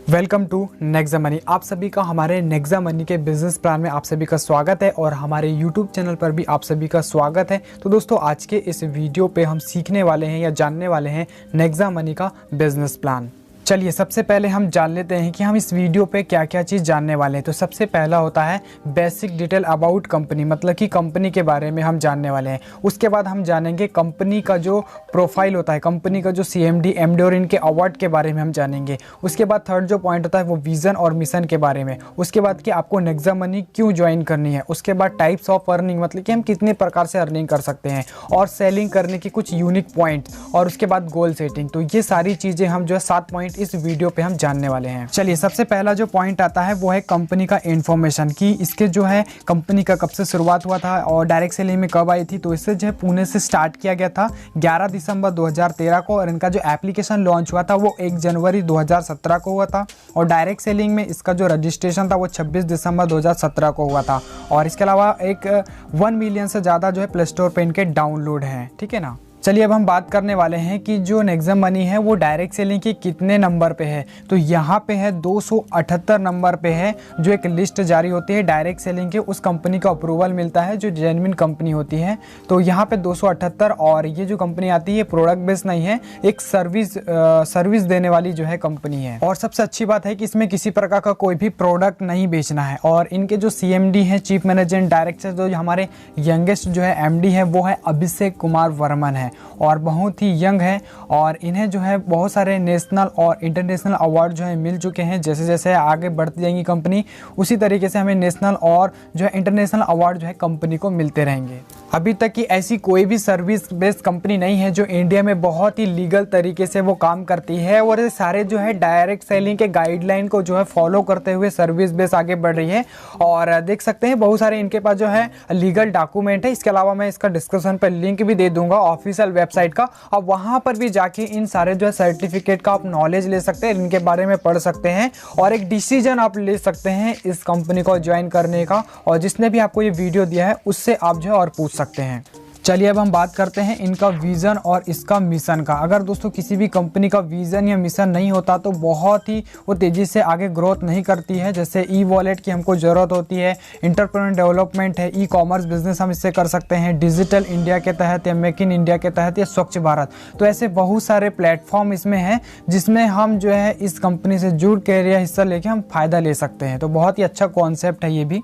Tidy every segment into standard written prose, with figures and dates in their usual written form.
Welcome to Nexa money. आप सभी का हमारे नेक्सा मनी के बिजनेस प्लान में आप सभी का स्वागत है और हमारे यूट्यूब चैनल पर भी आप सभी का स्वागत है। तो दोस्तों, आज के इस वीडियो पे हम सीखने वाले हैं या जानने वाले हैं नेक्सा मनी का बिजनेस प्लान। चलिए सबसे पहले हम जान लेते हैं कि हम इस वीडियो पे क्या क्या चीज़ जानने वाले हैं। तो सबसे पहला होता है बेसिक डिटेल अबाउट कंपनी, मतलब कि कंपनी के बारे में हम जानने वाले हैं। उसके बाद हम जानेंगे कंपनी का जो प्रोफाइल होता है, कंपनी का जो CMD MD और इनके अवार्ड के बारे में हम जानेंगे। उसके बाद थर्ड जो पॉइंट होता है वो विज़न और मिशन के बारे में। उसके बाद कि आपको नेक्सा मनी क्यों ज्वाइन करनी है। उसके बाद टाइप्स ऑफ अर्निंग, मतलब कि हम कितने प्रकार से अर्निंग कर सकते हैं, और सेलिंग करने की कुछ यूनिक पॉइंट्स, और उसके बाद गोल सेटिंग। तो ये सारी चीज़ें हम जो है 7 पॉइंट इस वीडियो पे हम जानने वाले हैं। चलिए सबसे पहला जो पॉइंट आता है वो है कंपनी का इन्फॉर्मेशन, कि इसके जो है कंपनी का कब से शुरुआत हुआ था और डायरेक्ट सेलिंग में कब आई थी। तो इससे जो है पुणे से स्टार्ट किया गया था 11 दिसंबर 2013 को, और इनका जो एप्लीकेशन लॉन्च हुआ था वो 1 जनवरी 2017 को हुआ था, और डायरेक्ट सेलिंग में इसका जो रजिस्ट्रेशन था वो 26 दिसंबर 2017 को हुआ था। और इसके अलावा एक 1 मिलियन से ज़्यादा जो है प्ले स्टोर पर इनके डाउनलोड हैं। ठीक है ना। चलिए अब हम बात करने वाले हैं कि जो नेक्सा मनी है वो डायरेक्ट सेलिंग के कितने नंबर पे है। तो यहाँ पे है 278 नंबर पे है। जो एक लिस्ट जारी होती है डायरेक्ट सेलिंग के, उस कंपनी का अप्रूवल मिलता है जो जेन्युइन कंपनी होती है। तो यहाँ पे 278, और ये जो कंपनी आती है प्रोडक्ट बेस नहीं है, एक सर्विस देने वाली जो है कंपनी है। और सबसे अच्छी बात है कि इसमें किसी प्रकार का कोई भी प्रोडक्ट नहीं बेचना है। और इनके जो CMD है, चीफ मैनेजर डायरेक्टर, जो हमारे यंगेस्ट जो है MD है वो है अभिषेक कुमार वर्मन है, और बहुत ही यंग है। और इन्हें जो है बहुत सारे नेशनल और इंटरनेशनल अवार्ड जो है मिल चुके हैं। जैसे जैसे आगे बढ़ती जाएंगी कंपनी, उसी तरीके से हमें नेशनल और जो है इंटरनेशनल अवार्ड जो है कंपनी को मिलते रहेंगे। अभी तक की ऐसी कोई भी सर्विस बेस्ड कंपनी नहीं है जो इंडिया में बहुत ही लीगल तरीके से वो काम करती है, और ये सारे जो है डायरेक्ट सेलिंग के गाइडलाइन को जो है फॉलो करते हुए सर्विस बेस आगे बढ़ रही है। और देख सकते हैं बहुत सारे इनके पास जो है लीगल डॉक्यूमेंट है। इसके अलावा मैं इसका डिस्क्रिप्शन पर लिंक भी दे दूंगा ऑफिशियल वेबसाइट का, और वहां पर भी जाके इन सारे जो है सर्टिफिकेट का आप नॉलेज ले सकते हैं, इनके बारे में पढ़ सकते हैं, और एक डिसीजन आप ले सकते हैं इस कंपनी को ज्वाइन करने का। और जिसने भी आपको ये वीडियो दिया है उससे आप जो है और पूछ सकते हैं। चलिए अब हम बात करते हैं इनका विज़न और इसका मिशन का। अगर दोस्तों किसी भी कंपनी का विज़न या मिशन नहीं होता तो बहुत ही वो तेज़ी से आगे ग्रोथ नहीं करती है। जैसे ई-वॉलेट की हमको ज़रूरत होती है, एंटरप्रेन्योर डेवलपमेंट है, ई-कॉमर्स बिजनेस हम इससे कर सकते हैं, डिजिटल इंडिया के तहत या मेक इन इंडिया के तहत या स्वच्छ भारत। तो ऐसे बहुत सारे प्लेटफॉर्म इसमें हैं जिसमें हम जो है इस कंपनी से जुड़ के या हिस्सा लेके हम फ़ायदा ले सकते हैं। तो बहुत ही अच्छा कॉन्सेप्ट है ये भी।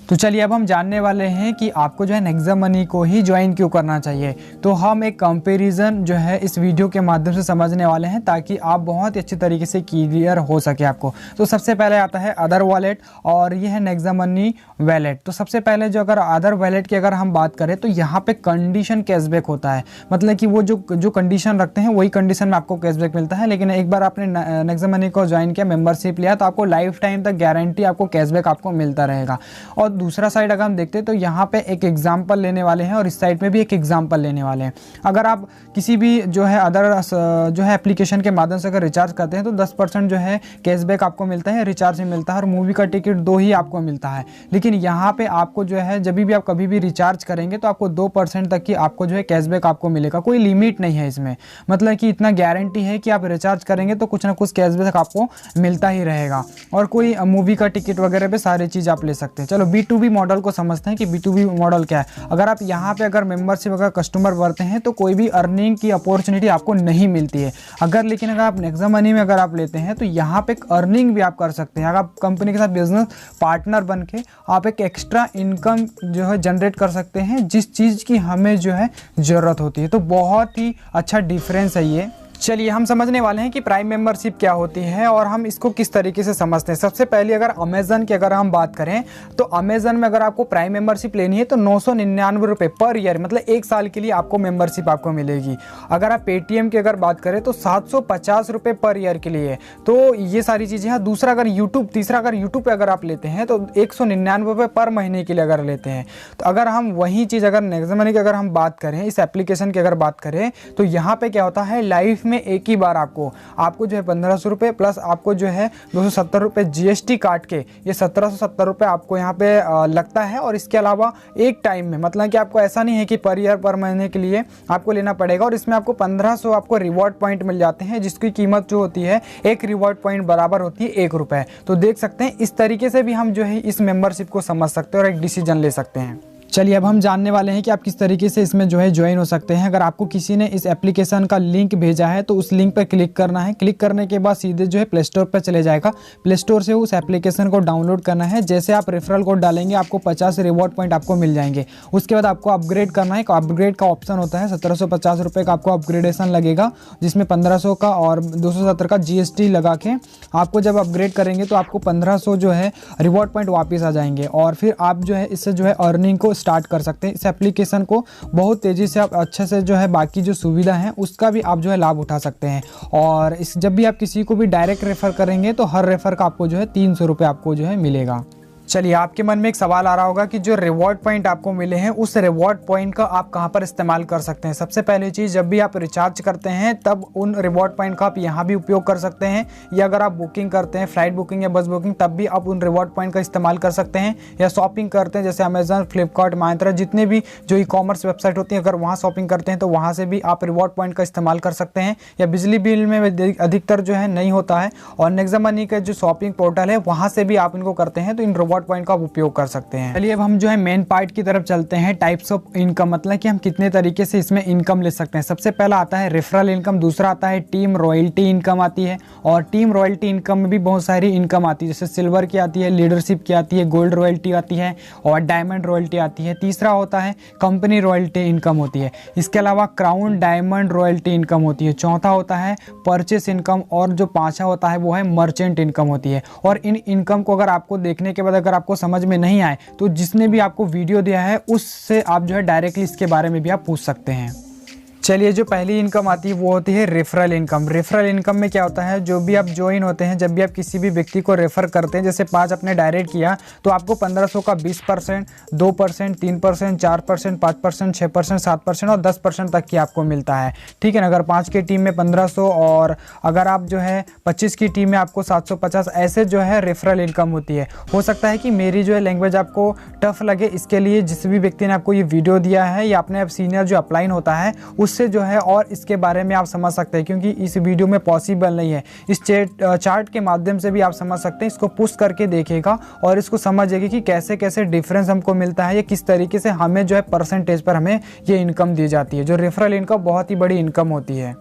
तो चलिए अब हम जानने वाले हैं कि आपको जो है नेक्सा मनी को ही ज्वाइन क्यों करना चाहिए। तो हम एक कंपैरिजन जो है इस वीडियो के माध्यम से समझने वाले हैं, ताकि आप बहुत ही अच्छी तरीके से क्लियर हो सके आपको। तो सबसे पहले आता है अदर वॉलेट, और ये है नेक्सा मनी वैलेट। तो सबसे पहले जो अगर अदर वैलेट की अगर हम बात करें तो यहाँ पे कंडीशन कैशबैक होता है, मतलब कि वो जो कंडीशन रखते हैं वही कंडीशन में आपको कैशबैक मिलता है। लेकिन एक बार आपने नेक्सा मनी को ज्वाइन किया, मेंबरशिप लिया, तो आपको लाइफ टाइम तक गारंटी आपको कैशबैक आपको मिलता रहेगा। और दूसरा साइड अगर हम देखते हैं तो यहाँ पे एक एग्जांपल लेने वाले हैं, और इस साइड में भी एक एग्जांपल लेने वाले हैं। अगर आप किसी भी जो है अदर जो है एप्लीकेशन के माध्यम से अगर रिचार्ज करते हैं तो 10% जो है कैशबैक आपको मिलता है, रिचार्ज में मिलता है, और मूवी का टिकट 2 ही आपको मिलता है। लेकिन यहाँ पे आपको जो है जब भी आप कभी भी रिचार्ज करेंगे तो आपको 2% तक की आपको जो है कैशबैक आपको मिलेगा। कोई लिमिट नहीं है इसमें, मतलब कि इतना गारंटी है कि आप रिचार्ज करेंगे तो कुछ ना कुछ कैशबैक आपको मिलता ही रहेगा। और कोई मूवी का टिकट वगैरह पे सारी चीज़ आप ले सकते हैं। चलो B2B मॉडल को समझते हैं कि B2B मॉडल क्या है। अगर आप यहाँ पे अगर मेंबरशिप अगर कस्टमर बढ़ते हैं तो कोई भी अर्निंग की अपॉर्चुनिटी आपको नहीं मिलती है। लेकिन अगर आप नेक्सा मनी में अगर आप लेते हैं तो यहाँ पे एक अर्निंग भी आप कर सकते हैं। अगर आप कंपनी के साथ बिजनेस पार्टनर बन के आप एक एक्स्ट्रा इनकम जो है जनरेट कर सकते हैं, जिस चीज़ की हमें जो है ज़रूरत होती है। तो बहुत ही अच्छा डिफरेंस है ये। चलिए हम समझने वाले हैं कि प्राइम मेंबरशिप क्या होती है और हम इसको किस तरीके से समझते हैं। सबसे पहले अगर अमेजन की अगर हम बात करें तो अमेजन में अगर आपको प्राइम मेंबरशिप लेनी है तो 999 रुपये पर ईयर, मतलब 1 साल के लिए आपको मेंबरशिप आपको मिलेगी। अगर आप पेटीएम की अगर बात करें तो 750 रुपये पर ईयर के लिए। तो ये सारी चीज़ें हैं। दूसरा अगर तीसरा अगर यूट्यूब पे अगर आप लेते हैं तो 199 रुपये पर महीने के लिए अगर लेते हैं। तो अगर हम वही चीज़ अगर नेक्सा मनी की अगर हम बात करें, इस एप्लीकेशन की अगर बात करें तो यहाँ पर क्या होता है, लाइफ लाइफ में एक ही बार आपको जो है 1500 रुपये प्लस आपको जो है 270 रुपये GST काट के ये 1770 रुपये आपको यहाँ पे लगता है। और इसके अलावा एक टाइम में मतलब कि आपको ऐसा नहीं है कि पर ईयर पर महीने के लिए आपको लेना पड़ेगा। और इसमें आपको 1500 आपको रिवॉर्ड पॉइंट मिल जाते हैं, जिसकी कीमत जो होती है एक रिवॉर्ड पॉइंट बराबर होती है 1 रुपये। तो देख सकते हैं इस तरीके से भी हम जो है इस मेंबरशिप को समझ सकते हैं और एक डिसीजन ले सकते हैं। चलिए अब हम जानने वाले हैं कि आप किस तरीके से इसमें जो है ज्वाइन हो सकते हैं। अगर आपको किसी ने इस एप्लीकेशन का लिंक भेजा है तो उस लिंक पर क्लिक करना है। क्लिक करने के बाद सीधे जो है प्ले स्टोर पर चले जाएगा। प्ले स्टोर से उस एप्लीकेशन को डाउनलोड करना है। जैसे आप रेफरल कोड डालेंगे आपको 50 रिवॉर्ड पॉइंट आपको मिल जाएंगे। उसके बाद आपको अपग्रेड करना है। अपग्रेड का ऑप्शन होता है 1750 रुपये का आपको अपग्रेडेशन लगेगा, जिसमें 1500 का और 270 का GST लगा के आपको जब अपग्रेड करेंगे तो आपको 1500 जो है रिवॉर्ड पॉइंट वापस आ जाएंगे। और फिर आप जो है इससे जो है अर्निंग को स्टार्ट कर सकते हैं। इस एप्लीकेशन को बहुत तेज़ी से आप अच्छे से जो है बाकी जो सुविधा है उसका भी आप जो है लाभ उठा सकते हैं। और इस जब भी आप किसी को भी डायरेक्ट रेफ़र करेंगे तो हर रेफ़र का आपको जो है 300 रुपये आपको जो है मिलेगा। चलिए आपके मन में एक सवाल आ रहा होगा कि जो रिवॉर्ड पॉइंट आपको मिले हैं उस रिवॉर्ड पॉइंट का आप कहां पर इस्तेमाल कर सकते हैं। सबसे पहली चीज़, जब भी आप रिचार्ज करते हैं तब उन रिवॉर्ड पॉइंट का आप यहां भी उपयोग कर सकते हैं, या अगर आप बुकिंग करते हैं फ्लाइट बुकिंग या बस बुकिंग तब भी आप उन रिवॉर्ड पॉइंट का इस्तेमाल कर सकते हैं, या शॉपिंग करते हैं जैसे अमेजन, फ्लिपकार्ट, माइंत्रा, जितने भी जो ई-कॉमर्स वेबसाइट होती है अगर वहाँ शॉपिंग करते हैं तो वहाँ से भी आप रिवॉर्ड पॉइंट का इस्तेमाल कर सकते हैं। या बिजली बिल में अधिकतर जो है नहीं होता है और नेक्सा मनी का जो शॉपिंग पोर्टल है वहाँ से भी आप इनको करते हैं तो इन रिवॉर्ड पॉइंट का उपयोग कर सकते हैं। चलिए अब हम जो है मेन पार्ट की तरफ चलते हैं। टाइप्स ऑफ इनकम, मतलब कि हम कितने तरीके से इसमें इनकम ले सकते हैं। सबसे पहला आता है रेफरल इनकम, दूसरा आता है टीम रॉयल्टी इनकम आती है। और टीम रॉयल्टी इनकम में भी बहुत सारी इनकम आती है, जैसे सिल्वर की आती है, लीडरशिप की आती है, गोल्ड रॉयल्टी आती है और डायमंड रॉयल्टी आती है। तीसरा होता है कंपनी रॉयल्टी इनकम होती है। इसके अलावा क्राउन डायमंड रॉयल्टी इनकम होती है। चौथा होता है परचेस इनकम और जो पांचवा होता है वो है मर्चेंट इनकम होती है। और इन इनकम को अगर आपको देखने के बाद अगर आपको समझ में नहीं आए तो जिसने भी आपको वीडियो दिया है उससे आप जो है डायरेक्टली इसके बारे में भी आप पूछ सकते हैं। चलिए जो पहली इनकम आती है वो होती है रेफरल इनकम। रेफरल इनकम में क्या होता है, जो भी आप ज्वाइन होते हैं, जब भी आप किसी भी व्यक्ति को रेफर करते हैं, जैसे 5 आपने डायरेक्ट किया तो आपको 1500 का 20%, 2%, 3%, 4%, 5%, 6%, 7% और 10% तक की आपको मिलता है। ठीक है ना। अगर 5 की टीम में 1500 और अगर आप जो है 25 की टीम में आपको 750, ऐसे जो है रेफरल इनकम होती है। हो सकता है कि मेरी जो है लैंग्वेज आपको टफ लगे, इसके लिए जिस भी व्यक्ति ने आपको ये वीडियो दिया है या अपने सीनियर जो अपलाइन होता है उससे जो है और इसके बारे में आप समझ सकते हैं, क्योंकि इस वीडियो में पॉसिबल नहीं है। इस चार्ट के माध्यम से भी आप समझ सकते हैं। इसको पुश करके देखिएगा और इसको समझिएगा कि कैसे कैसे डिफरेंस हमको मिलता है या किस तरीके से हमें जो है परसेंटेज पर हमें ये इनकम दी जाती है। जो रेफरल इनकम बहुत ही बड़ी इनकम होती है।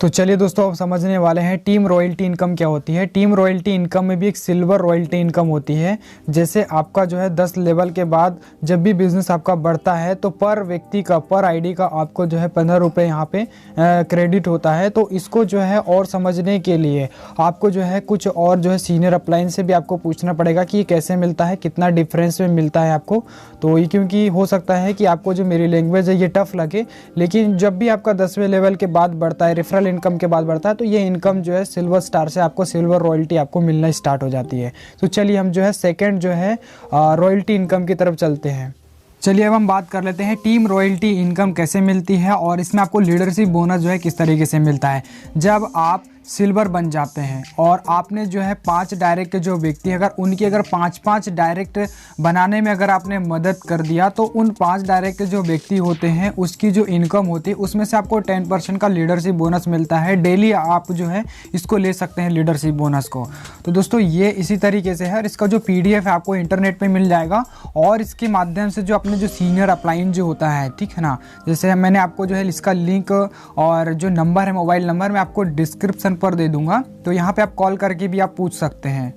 तो चलिए दोस्तों अब समझने वाले हैं टीम रॉयल्टी इनकम क्या होती है। टीम रॉयल्टी इनकम में भी एक सिल्वर रॉयल्टी इनकम होती है। जैसे आपका जो है 10 लेवल के बाद जब भी बिजनेस आपका बढ़ता है तो पर व्यक्ति का, पर आईडी का आपको जो है 15 रुपये यहाँ पे क्रेडिट होता है। तो इसको जो है और समझने के लिए आपको जो है कुछ और जो है सीनियर अपलाइन से भी आपको पूछना पड़ेगा कि ये कैसे मिलता है, कितना डिफरेंस में मिलता है आपको। तो ये क्योंकि हो सकता है कि आपको जो मेरी लैंग्वेज है ये टफ लगे, लेकिन जब भी आपका 10वें लेवल के बाद बढ़ता है, रेफरल इनकम के बाद बढ़ता है, तो ये इनकम जो है सिल्वर स्टार से आपको सिल्वर रॉयल्टी आपको मिलना स्टार्ट हो जाती है। तो चलिए हम जो है सेकंड जो है रॉयल्टी इनकम की तरफ चलते हैं। चलिए अब हम बात कर लेते हैं टीम रॉयल्टी इनकम कैसे मिलती है और इसमें आपको लीडरशिप बोनस जो है किस तरीके से मिलता है। जब आप सिल्वर बन जाते हैं और आपने जो है 5 डायरेक्ट के जो व्यक्ति अगर उनकी अगर 5-5 डायरेक्ट बनाने में अगर आपने मदद कर दिया तो उन 5 डायरेक्ट जो व्यक्ति होते हैं उसकी जो इनकम होती है उसमें से आपको 10% का लीडरशिप बोनस मिलता है। डेली आप जो है इसको ले सकते हैं लीडरशिप बोनस को। तो दोस्तों ये इसी तरीके से है और इसका जो PDF है आपको इंटरनेट पर मिल जाएगा और इसके माध्यम से जो अपने जो सीनियर अपलाइन जो होता है, ठीक है ना, जैसे मैंने आपको जो है इसका लिंक और जो नंबर है मोबाइल नंबर मैं आपको डिस्क्रिप्शन पर दे दूंगा, तो यहाँ पे आप कॉल करके भी आप पूछ सकते हैं।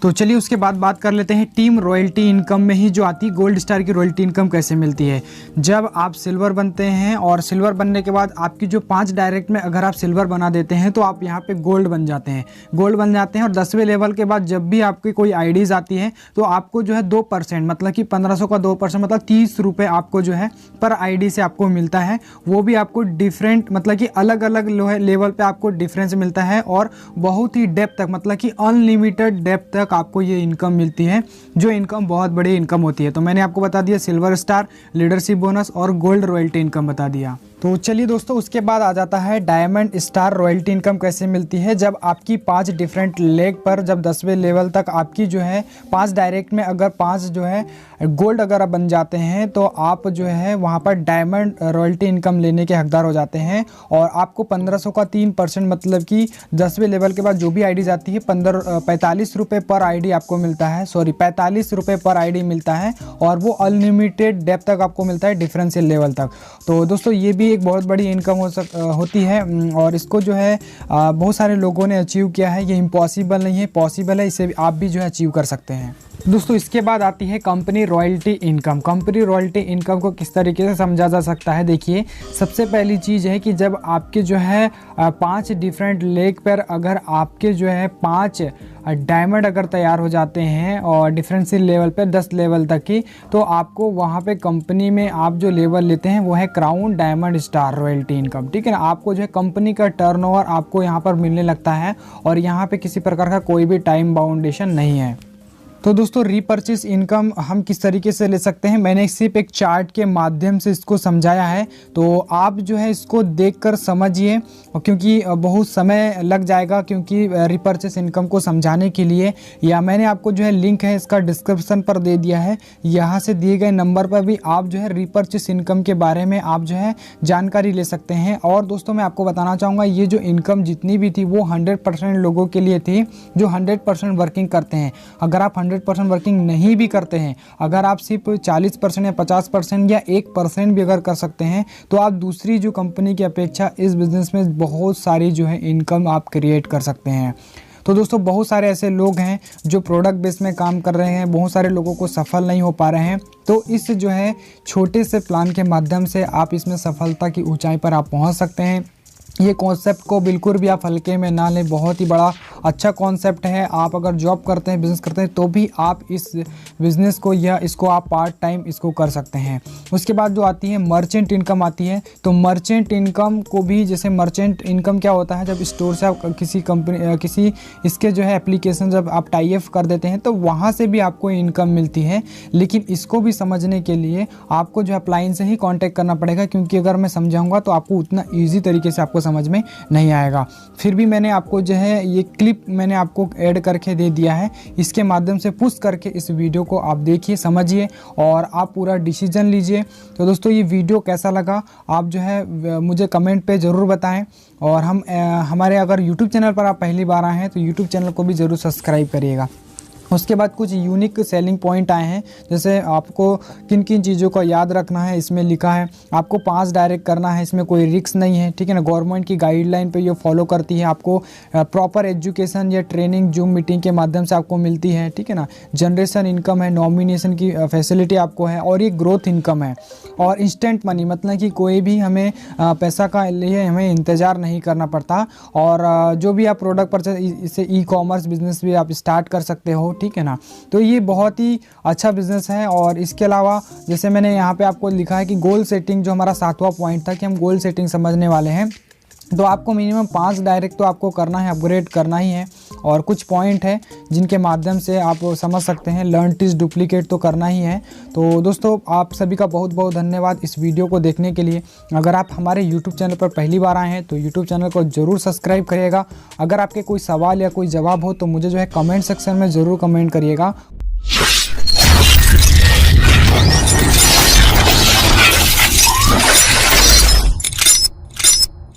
तो चलिए उसके बाद बात कर लेते हैं टीम रॉयल्टी इनकम में ही जो आती है गोल्ड स्टार की रॉयल्टी इनकम कैसे मिलती है। जब आप सिल्वर बनते हैं और सिल्वर बनने के बाद आपकी जो 5 डायरेक्ट में अगर आप सिल्वर बना देते हैं तो आप यहाँ पे गोल्ड बन जाते हैं। गोल्ड बन जाते हैं और 10वें लेवल के बाद जब भी आपकी कोई आईडीज आती है तो आपको जो है 2% मतलब कि 1500 का 2% मतलब 30 रुपये आपको जो है पर आईडी से आपको मिलता है। वो भी आपको डिफरेंट मतलब कि अलग अलग लेवल पर आपको डिफरेंस मिलता है और बहुत ही डेप्थ तक मतलब कि अनलिमिटेड डेप्थ तक आपको ये इनकम मिलती है, जो इनकम बहुत बड़ी इनकम होती है। तो मैंने आपको बता दिया सिल्वर स्टार, लीडरशिप बोनस और गोल्ड रॉयल्टी इनकम बता दिया। तो चलिए दोस्तों, उसके बाद आ जाता है डायमंड स्टार रॉयल्टी इनकम कैसे मिलती है। जब आपकी 5 डिफरेंट लेग पर जब 10वें लेवल तक आपकी जो है 5 डायरेक्ट में अगर 5 जो है गोल्ड अगर आप बन जाते हैं तो आप जो है वहाँ पर डायमंड रॉयल्टी इनकम लेने के हकदार हो जाते हैं। और आपको 1500 का 3% मतलब कि 10वें लेवल के बाद जो भी आईडी जाती है 45 रुपये पर आईडी आपको मिलता है, 45 रुपये पर आईडी मिलता है। और वो अनलिमिटेड डेप्थ तक आपको मिलता है, डिफरेंशियल लेवल तक। तो दोस्तों ये भी एक बहुत बड़ी इनकम होती है और इसको जो है बहुत सारे लोगों ने अचीव किया है। ये इम्पॉसिबल नहीं है, पॉसिबल है, इसे आप भी जो है अचीव कर सकते हैं। दोस्तों इसके बाद आती है company royalty income. Company royalty income को किस तरीके से समझा जा सकता है, देखिए सबसे पहली चीज़ है कि जब आपके जो है 5 डिफरेंट लेग पर अगर आपके जो है 5 डायमंड अगर तैयार हो जाते हैं और डिफरेंशियल लेवल पे 10 लेवल तक की, तो आपको वहाँ पे कंपनी में आप जो लेवल लेते हैं वो है crown diamond star royalty income, ठीक है ना। आपको जो है कंपनी का टर्नओवर आपको यहाँ पर मिलने लगता है और यहाँ पे किसी प्रकार का कोई भी टाइम बाउंडेशन नहीं है। तो दोस्तों रीपरचेस इनकम हम किस तरीके से ले सकते हैं, मैंने सिर्फ एक चार्ट के माध्यम से इसको समझाया है। तो आप जो है इसको देखकर समझिए, क्योंकि बहुत समय लग जाएगा क्योंकि रीपरचेस इनकम को समझाने के लिए। या मैंने आपको जो है लिंक है इसका डिस्क्रिप्शन पर दे दिया है, यहाँ से दिए गए नंबर पर भी आप जो है रीपरचेस इनकम के बारे में आप जो है जानकारी ले सकते हैं। और दोस्तों मैं आपको बताना चाहूँगा, ये जो इनकम जितनी भी थी वो 100% लोगों के लिए थी जो 100% वर्किंग करते हैं। अगर आप 100% वर्किंग नहीं भी करते हैं, अगर आप सिर्फ 40% या 50% या 1% भी अगर कर सकते हैं, तो आप दूसरी जो कंपनी की अपेक्षा इस बिज़नेस में बहुत सारी जो है इनकम आप क्रिएट कर सकते हैं। तो दोस्तों बहुत सारे ऐसे लोग हैं जो प्रोडक्ट बेस में काम कर रहे हैं, बहुत सारे लोगों को सफल नहीं हो पा रहे हैं। तो इस जो है छोटे से प्लान के माध्यम से आप इसमें सफलता की ऊंचाई पर आप पहुंच सकते हैं। ये कॉन्सेप्ट को बिल्कुल भी आप हल्के में ना लें, बहुत ही बड़ा अच्छा कॉन्सेप्ट है। आप अगर जॉब करते हैं, बिज़नेस करते हैं, तो भी आप इस बिज़नेस को या इसको आप पार्ट टाइम इसको कर सकते हैं। उसके बाद जो आती है मर्चेंट इनकम आती है। तो मर्चेंट इनकम को भी, जैसे मर्चेंट इनकम क्या होता है, जब स्टोर से आप किसी कंपनी किसी इसके जो है एप्लीकेशन जब आप टाई अप कर देते हैं तो वहाँ से भी आपको इनकम मिलती है। लेकिन इसको भी समझने के लिए आपको जो है अपलाइन से ही कॉन्टैक्ट करना पड़ेगा, क्योंकि अगर मैं समझाऊँगा तो आपको उतना ईजी तरीके से आपको समझ में नहीं आएगा। फिर भी मैंने आपको जो है ये क्लिप मैंने आपको ऐड करके दे दिया है, इसके माध्यम से पुश करके इस वीडियो को आप देखिए, समझिए और आप पूरा डिसीजन लीजिए। तो दोस्तों ये वीडियो कैसा लगा आप जो है मुझे कमेंट पे ज़रूर बताएं। और हमारे अगर यूट्यूब चैनल पर आप पहली बार आए हैं तो यूट्यूब चैनल को भी ज़रूर सब्सक्राइब करिएगा। उसके बाद कुछ यूनिक सेलिंग पॉइंट आए हैं, जैसे आपको किन किन चीज़ों को याद रखना है। इसमें लिखा है आपको 5 डायरेक्ट करना है, इसमें कोई रिस्क नहीं है, ठीक है ना। गवर्नमेंट की गाइडलाइन पे ये फॉलो करती है। आपको प्रॉपर एजुकेशन या ट्रेनिंग जूम मीटिंग के माध्यम से आपको मिलती है, ठीक है ना। जनरेशन इनकम है, नॉमिनेशन की फैसिलिटी आपको है और ये ग्रोथ इनकम है। और इंस्टेंट मनी मतलब कि कोई भी हमें पैसा का लिए हमें इंतज़ार नहीं करना पड़ता। और जो भी आप प्रोडक्ट परचेज, इससे ई-कॉमर्स बिजनेस भी आप स्टार्ट कर सकते हो, ठीक है ना। तो ये बहुत ही अच्छा बिजनेस है। और इसके अलावा जैसे मैंने यहाँ पे आपको लिखा है कि गोल सेटिंग, जो हमारा 7वां पॉइंट था कि हम गोल सेटिंग समझने वाले हैं। तो आपको मिनिमम 5 डायरेक्ट तो आपको करना है, अपग्रेड करना ही है। और कुछ पॉइंट है जिनके माध्यम से आप समझ सकते हैं, लर्न टीच डुप्लीकेट तो करना ही है। तो दोस्तों आप सभी का बहुत बहुत धन्यवाद इस वीडियो को देखने के लिए। अगर आप हमारे यूट्यूब चैनल पर पहली बार आए हैं तो यूट्यूब चैनल को ज़रूर सब्सक्राइब करिएगा। अगर आपके कोई सवाल या कोई जवाब हो तो मुझे जो है कमेंट सेक्शन में ज़रूर कमेंट करिएगा।